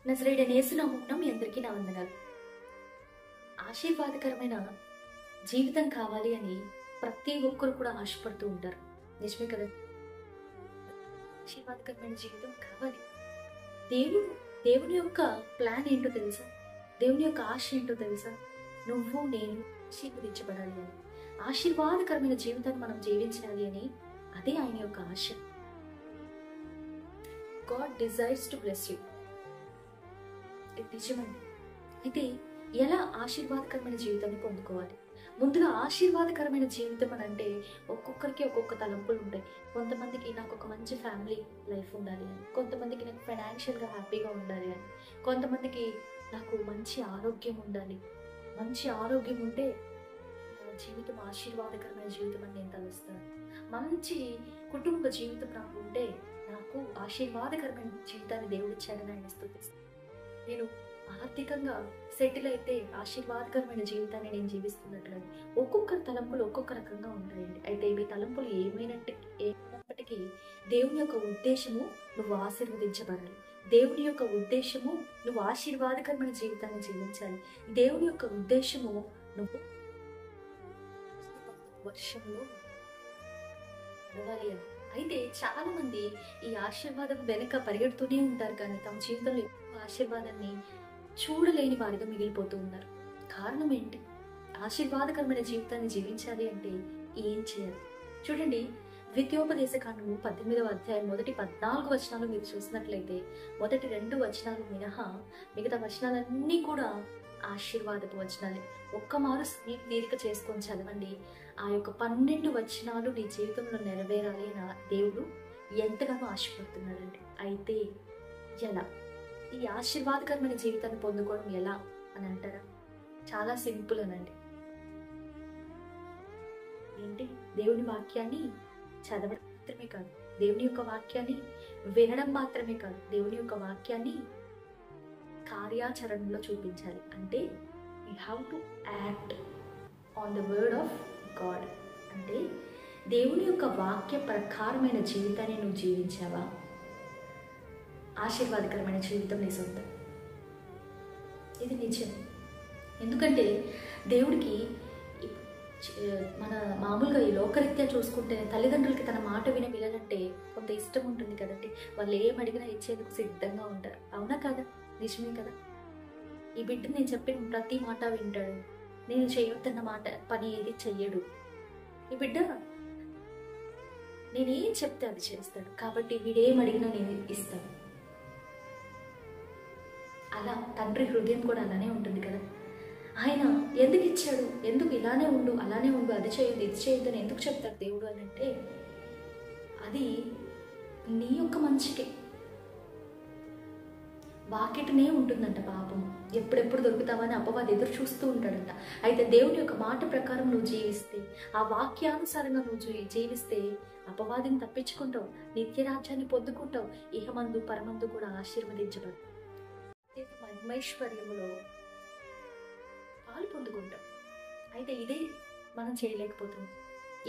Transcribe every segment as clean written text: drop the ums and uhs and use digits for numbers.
నజరేయుడైన యేసు నామమున మీ అందరికీ నా వందనాలు. ఆశీర్వాదకరమైన జీవితం కావాలి అని ప్రతి ఒక్కరు కూడా ఆశపడుతూ ఉంటారు. నిజమే కదా? ఆశీర్వాదకరమైన జీవితం కావాలి. దేవుని యొక్క ప్లాన్ ఏంటో తెలుసా? దేవుని యొక్క ఆశ ఏంటో తెలుసా? నువ్వు నేను ఆశీర్వదించబడాలి అని, ఆశీర్వాదకరమైన జీవితాన్ని మనం జీవించాలి అని, అదే ఆయన యొక్క ఆశ. God desires to bless you. నిజమండి. అయితే ఎలా ఆశీర్వాదకరమైన జీవితాన్ని పొందుకోవాలి? ముందుగా ఆశీర్వాదకరమైన జీవితం అని అంటే ఒక్కొక్కరికి ఒక్కొక్క తలంపులు ఉంటాయి. కొంతమందికి నాకు ఒక మంచి ఫ్యామిలీ లైఫ్ ఉండాలి అని, కొంతమందికి నాకు ఫైనాన్షియల్గా హ్యాపీగా ఉండాలి అని, కొంతమందికి నాకు మంచి ఆరోగ్యం ఉండాలి. మంచి ఆరోగ్యం ఉంటే నా జీవితం ఆశీర్వాదకరమైన జీవితం అని నేను తలుస్తాను. మంచి కుటుంబ జీవితం నాకు ఉంటే నాకు ఆశీర్వాదకరమైన జీవితాన్ని దేవుడిచ్చాడని ఆయన స్తుతిస్తాను. నేను ఆర్థికంగా సెటిల్ అయితే ఆశీర్వాదకరమైన జీవితాన్ని నేను జీవిస్తున్నట్లు. ఒక్కొక్కరి తలంపులు ఒక్కొక్క రకంగా ఉంటాయండి. అయితే మీ తలంపులు ఏమైనప్పటికీ దేవుని యొక్క ఉద్దేశము నువ్వు ఆశీర్వదించబడాలి. దేవుని యొక్క ఉద్దేశము నువ్వు ఆశీర్వాదకరమైన జీవితాన్ని జీవించాలి. దేవుని యొక్క ఉద్దేశము నువ్వు వర్షంలో నడవాలి అని. అయితే చాలా మంది ఈ ఆశీర్వాదం వెనుక పరిగెడుతూనే ఉంటారు, కానీ తమ జీవితంలో ఆశీర్వాదాన్ని చూడలేని వారిగా మిగిలిపోతూ ఉన్నారు. కారణం ఏంటి? ఆశీర్వాదకరమైన జీవితాన్ని జీవించాలి అంటే ఏం చేయాలి? చూడండి, ద్వితీయోపదేశకాండము 18వ అధ్యాయం మొదటి 14 వచనాలు మీరు చూసినట్లయితే మొదటి 2 వచనాలు మినహా మిగతా వచనాలన్నీ కూడా ఆశీర్వాదపు వచనాలే. ఒక్కమారు సమయం తీరిక చేసుకొని చదవండి. ఆ యొక్క 12 వచనాలు నీ జీవితంలో నెరవేరాలి అని దేవుడు ఎంతగానో ఆశపడుతున్నాడండి. అయితే ఎలా? ఈ ఆశీర్వాదకరమైన జీవితాన్ని పొందుకోవడం ఎలా అని అంటారా? చాలా సింపుల్ అనండి. ఏంటి? దేవుని వాక్యాన్ని చదవడం మాత్రమే కాదు, దేవుని యొక్క వాక్యాన్ని వినడం మాత్రమే కాదు, దేవుని యొక్క వాక్యాన్ని కార్యాచరణలో చూపించాలి. అంటే you have to act on the word of God. అంటే దేవుని యొక్క వాక్య ప్రకారమైన జీవితాన్ని నువ్వు జీవించావా? ఆశీర్వాదకరమైన జీవితం నీ సొంతం. ఇది నిజం. ఎందుకంటే దేవుడికి మన మామూలుగా ఈ లోకరీత్యా చూసుకుంటే తల్లిదండ్రులకి తన మాట వినే పిల్లలంటే కొంత ఇష్టం ఉంటుంది కదండి. వాళ్ళు ఏం అడిగినా ఇచ్చేందుకు సిద్ధంగా ఉంటారు. అవునా కదా? నిజమే కదా? ఈ బిడ్డ నేను చెప్పిన ప్రతి మాట వింటాడు. నేను చేయొద్దన్న మాట పని ఏది చెయ్యడు. ఈ బిడ్డ నేనేం చెప్తే అది చేస్తాడు. కాబట్టి వీడేం అడిగినా నేను ఇస్తాను. అలా తండ్రి హృదయం కూడా అలానే ఉంటుంది కదా. ఆయన ఎందుకు ఇచ్చాడు? ఎందుకు ఇలానే ఉండు, అలానే ఉండు, అది చేయొద్దు, ఇది చేయొద్దు అని ఎందుకు చెప్తాడు దేవుడు అని అంటే అది నీ యొక్క మంచికే. వాకిటనే ఉంటుందంట పాపం. ఎప్పుడెప్పుడు దొరుకుతావని అపవాది ఎదురు చూస్తూ ఉంటాడంట. అయితే దేవుని యొక్క మాట ప్రకారం నువ్వు జీవిస్తే, ఆ వాక్యానుసారంగా నువ్వు జీవిస్తే అపవాదిని తప్పించుకుంటావు, నిత్యరాజ్యాన్ని పొందుకుంటావు, ఇహమందు పరమందు కూడా ఆశీర్వదించబడు మహిమైశ్వర్యములో పాలు పొందుకుంటాం. అయితే ఇదే మనం చేయలేకపోతున్నాం.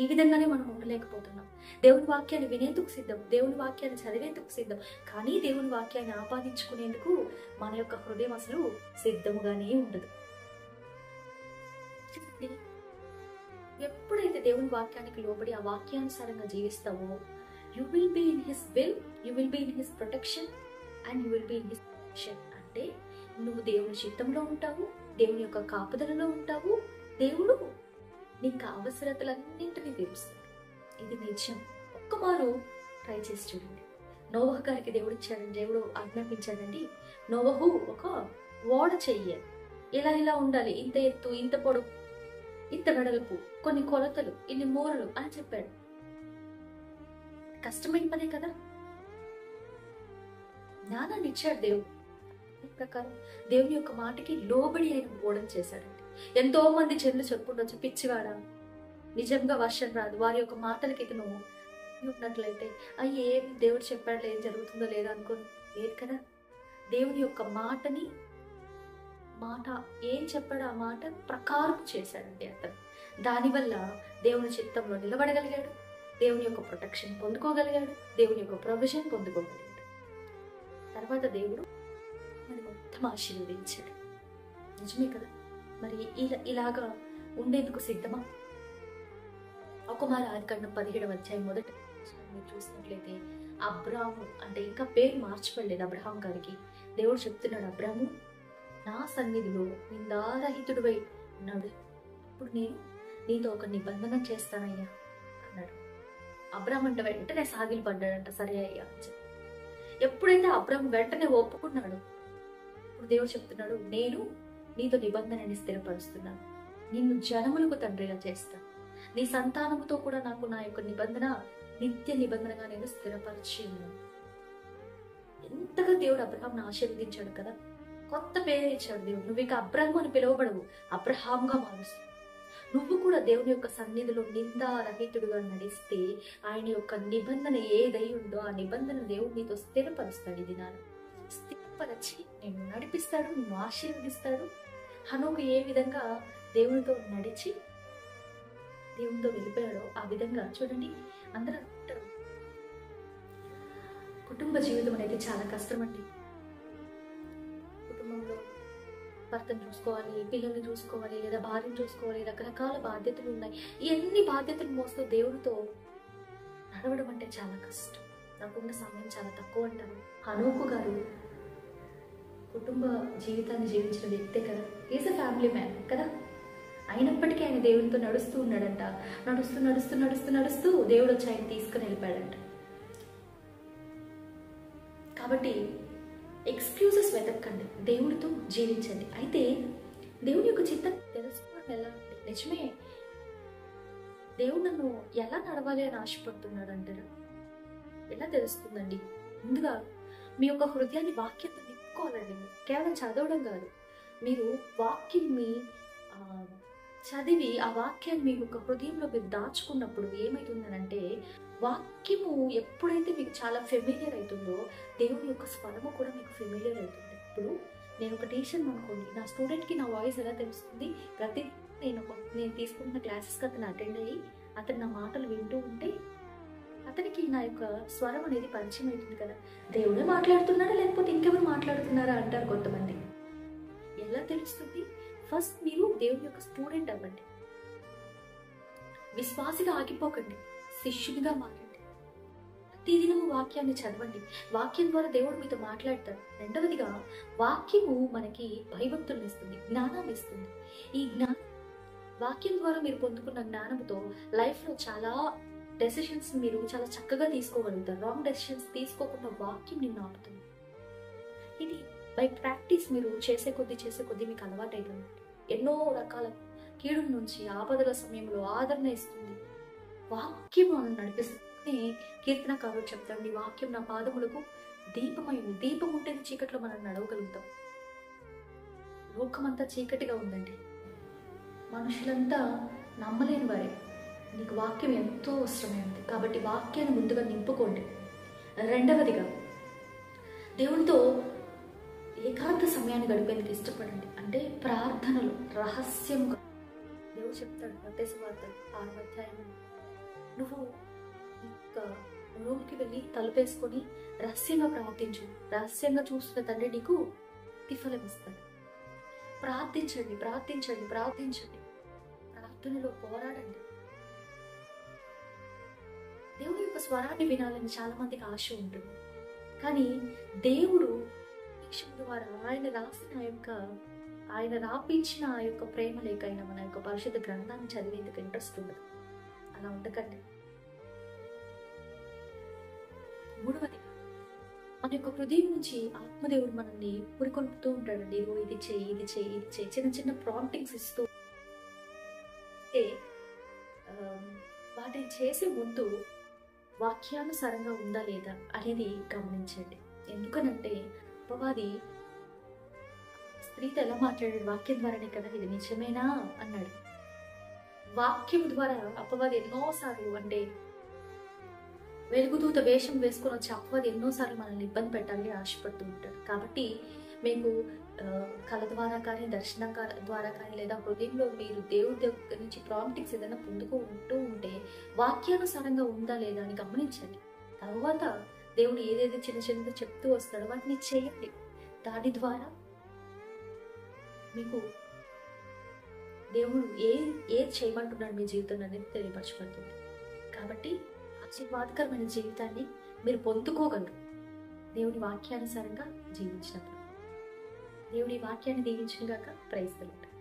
ఈ విధంగానే మనం ఉండలేకపోతున్నాం. దేవుని వాక్యాన్ని వినేందుకు సిద్ధం, దేవుని వాక్యాన్ని చదివేందుకు సిద్ధం, కానీ దేవుని వాక్యాన్ని ఆపాదించుకునేందుకు మన యొక్క హృదయం అసలు సిద్ధముగానే ఉండదు. ఎప్పుడైతే దేవుని వాక్యానికి లోబడి ఆ వాక్యానుసారంగా జీవిస్తావో you will be in his will, you will be in his protection and you will be in his protection. అంటే నువ్వు దేవుని చిత్తంలో ఉంటావు, దేవుని యొక్క కాపుదలలో ఉంటావు, దేవుడు నీకు అవసరతలన్నింటినీ తీరుస్తాడు. ఇది నిజం. ఒక్కమారు ట్రై చేసి చూడండి. నోవహు గారికి దేవుడు ఆజ్ఞాపించాడండి. నోవహు ఒక ఓడ చెయ్యాలి. ఇలా ఉండాలి, ఇంత ఎత్తు, ఇంత పొడవు, ఇంత వెడల్పు, కొన్ని కొలతలు, ఇన్ని మూరలు అని చెప్పాడు. కష్టమైన పనే కదా. జ్ఞానాన్ని ఇచ్చాడు దేవుడు. ప్రకారం దేవుని యొక్క మాటకి లోబడి ఆయన ఓడని చేశాడండి. ఎంతో మంది చెల్లు చెప్పుకుంటూ పిచ్చివాడా, నిజంగా వర్షం రాదు, వారి యొక్క మాటలకి ఇతను ఉన్నట్లయితే ఏం దేవుడు చెప్పాడు, ఏం జరుగుతుందో లేదో అనుకోని లేదు కదా. దేవుని యొక్క మాట ఏం చెప్పాడు ఆ మాట ప్రకారం చేశాడండి అతను. దానివల్ల దేవుని చిత్తంలో నిలబడగలిగాడు, దేవుని యొక్క ప్రొటెక్షన్ పొందుకోగలిగాడు, దేవుని యొక్క ప్రొవిజన్ పొందుకోగలిగాడు. తర్వాత దేవుడు మొత్తం ఆశీర్వదించాడు. నిజమే కదా? మరి ఇలాగా ఉండేందుకు సిద్ధమా? ఒకమారు ఆదికాండం 17వ అధ్యాయం మొదటి మీరు చూసినట్లయితే అబ్రాము అంటే ఇంకా పేరు మార్చబడలేదు అబ్రహాం గారికి. దేవుడు చెప్తున్నాడు, అబ్రాము నా సన్నిధిలో నిందారహితుడివై ఉన్నాడు, ఇప్పుడు నేను నీతో ఒక నిబంధన చేస్తానయ్యా అన్నాడు. అబ్రామ్ అంటే వెంటనే సాగిలు పడ్డాడంట, సరే అయ్యా అని చెప్పి. ఎప్పుడైతే అబ్రామ్ వెంటనే ఒప్పుకున్నాడు, ఇప్పుడు దేవుడు చెప్తున్నాడు, నేను నీతో నిబంధనని స్థిరపరుస్తున్నాను, నిన్ను జనములకు తండ్రిగా చేస్తాను, నీ సంతానముతో కూడా నాకు నా యొక్క నిబంధన నిత్య నిబంధనగా నేను స్థిరపరిచి ఉన్నాను. ఎంతగా దేవుడు అబ్రహాంను ఆశీర్వదించాడు కదా. కొత్త పేరు ఇచ్చాడు దేవుడు. నువ్వు ఇక అబ్రహాము అని పిలువబడవు, అబ్రహాంగా మారుస్తావు. నువ్వు కూడా దేవుని యొక్క సన్నిధిలో నిందారహితుడుగా నడిస్తే ఆయన యొక్క నిబంధన ఏదై ఉందో ఆ నిబంధన దేవుడు నీతో స్థిరపరుస్తాడు. ఇది నాన్న స్థిరపరచి నేను నడిపిస్తాడు, నిన్ను ఆశీర్వదిస్తాడు. హనోకు ఏ విధంగా దేవునితో నడిచి దేవునితో వెళ్ళిపోయాడో ఆ విధంగా చూడండి. అందరూ అంటారు కుటుంబ జీవితం అనేది చాలా కష్టం అండి. కుటుంబంలో భర్తను చూసుకోవాలి, పిల్లల్ని చూసుకోవాలి, లేదా భార్యను చూసుకోవాలి, రకరకాల బాధ్యతలు ఉన్నాయి. ఇవన్నీ బాధ్యతలు మోస్తూ దేవుడితో నడవడం అంటే చాలా కష్టం. నాకున్న సమయం చాలా తక్కువ అంటారు. హనోకు గారు కుటుంబ జీవితాన్ని జీవించిన వ్యక్తే కదా. ఈజ్ అ ఫ్యామిలీ మ్యాన్ కదా. అయినప్పటికీ ఆయన దేవుడితో నడుస్తూ ఉన్నాడంట. నడుస్తూ నడుస్తూ నడుస్తూ నడుస్తూ దేవుడు వచ్చి ఆయన తీసుకుని వెళ్ళిపోయాడంట. కాబట్టి ఎక్స్క్యూజెస్ వెతకండి, దేవుడితో జీవించండి. అయితే దేవుని యొక్క చిత్తం తెలుసుకోవడం ఎలా అంటే, నిజమే దేవుడు నన్ను ఎలా నడవాలి అని ఆశపడుతున్నాడు అంటారు. ఎలా తెలుస్తుందండి? ముందుగా మీ యొక్క హృదయాన్ని వాక్యంతో నింపుకోవాలండి. కేవలం చదవడం కాదు, మీరు వాక్యాన్ని చదివి ఆ వాక్యాన్ని మీకు ఒక హృదయంలో మీరు దాచుకున్నప్పుడు ఏమవుతుందనంటే, వాక్యము ఎప్పుడైతే మీకు చాలా ఫెమిలియర్ అవుతుందో దేవుని యొక్క స్వరము కూడా మీకు ఫెమిలియర్ అవుతుంది. ఇప్పుడు నేను ఒక టీచర్ అనుకోండి, నా స్టూడెంట్కి నా వాయిస్ ఎలా తెలుస్తుంది? ప్రతి నేను తీసుకుంటున్న క్లాసెస్కి అతను అటెండ్ అయ్యి అతను నా మాటలు వింటూ ఉంటే అతనికి నా యొక్క స్వరం అనేది పరిచయం అవుతుంది కదా. దేవుడే మాట్లాడుతున్నాడా లేకపోతే ఇంకెవరు మాట్లాడుతున్నారా అంటారు కొంతమంది. ఎలా తెలుస్తుంది? ఫస్ట్ మీరు దేవుని యొక్క స్టూడెంట్ అవ్వండి, విశ్వాసిగా ఆగిపోకండి, శిష్యునిగా మారండి. ప్రతిదినము వాక్యాన్ని చదవండి. వాక్యం ద్వారా దేవుడు మీతో మాట్లాడతాడు. రెండవదిగా వాక్యము మనకి భయభక్తులను ఇస్తుంది, జ్ఞానాన్ని ఇస్తుంది. ఈ వాక్యం ద్వారా మీరు పొందుకున్న జ్ఞానంతో లైఫ్లో చాలా డెసిషన్స్ మీరు చాలా చక్కగా తీసుకోగలుగుతారు. రాంగ్ డెసిషన్స్ తీసుకోకుండా వాక్యం నిన్ను ఆపుతుంది. ఇది బై ప్రాక్టీస్ మీరు చేసే కొద్దీ మీకు అలవాటు అవుతుంది. ఎన్నో రకాల కీడుల నుంచి ఆపదల సమయంలో ఆదరణ ఇస్తుంది. వాక్యం మనం నడిపిస్తుంది. కీర్తనకారుడు చెప్తాడు, వాక్యం నా పాదములకు దీపమైంది. దీపం ఉంటేనే చీకట్లో మనం నడవగలుగుతాం. లోకమంతా చీకటిగా ఉందండి, మనుషులంతా నమ్మలేని వారే. నీకు వాక్యం ఎంతో అవసరమైంది కాబట్టి వాక్యాన్ని ముందుగా నింపుకోండి. రెండవదిగా దేవునితో ఏకాంత సమయాన్ని గడిపేందుకు ఇష్టపడండి. అంటే ప్రార్థనలు రహస్యంగా. దేవుడు చెప్తాడు మత్తయి సువార్త 6వ అధ్యాయం, నువ్వు ఇంకా రూమ్కి వెళ్ళి తలుపేసుకొని రహస్యంగా ప్రార్థించు, రహస్యంగా చూస్తున్న తండ్రి నీకు ప్రతిఫలం ఇస్తాడు. ప్రార్థించండి, ప్రార్థించండి, ప్రార్థించండి. ప్రార్థనలో పోరాడండి. దేవుని యొక్క స్వరాన్ని వినాలని చాలా మందికి ఆశ ఉంటుంది. కానీ దేవుడు ద్వారా ఆయన రాపించిన ఆ యొక్క ప్రేమ లేక అయినా మన యొక్క పరిశుద్ధ గ్రంథాన్ని చదివేందుకు ఇంట్రెస్ట్ ఉండదు. అలా ఉండకండి. మూడవది, మన యొక్క హృదయం నుంచి ఆత్మదేవుడు మనల్ని పురికొల్పుతూ ఉంటాడండి. ఇది చేయి, ఇది చేయి, ఇది చేయి, చిన్న చిన్న ప్రాంప్టింగ్స్ ఇస్తూ వాటిని చేసే ముందు వాక్యానుసారంగా ఉందా లేదా అనేది గమనించండి. ఎందుకనంటే అపవాది స్త్రీతో ఎలా మాట్లాడాడు? వాక్యం ద్వారానే కదా, ఇది నిజమేనా అన్నాడు. వాక్యం ద్వారా అపవాది ఎన్నోసార్లు, అంటే వెలుగుదూత వేషం వేసుకొని వచ్చి అపవాది ఎన్నోసార్లు మనల్ని ఇబ్బంది పెట్టాలని ఆశపడుతూ ఉంటాడు. కాబట్టి మీకు కళ ద్వారా కానీ, దర్శనం ద్వారా కానీ, లేదా హృదయంలో మీరు దేవుడి దగ్గర నుంచి ప్రాంప్టింగ్స్ ఏదైనా పొందుకుంటూ ఉంటే వాక్యానుసారంగా ఉందా లేదా అని గమనించండి. తర్వాత దేవుడు ఏదైతే చిన్న చిన్నగా చెప్తూ వస్తాడో వాటిని చేయండి. దాని ద్వారా మీకు దేవుడు ఏది చేయమంటున్నాడు మీ జీవితం అనేది తెలియపరచబడుతుంది. కాబట్టి ఆశీర్వాదకరమైన జీవితాన్ని మీరు పొందుకోగలరు దేవుని వాక్యానుసారంగా జీవించినప్పుడు. దేవుడి వాక్యాన్ని దీవించుగాక. Praise the lord.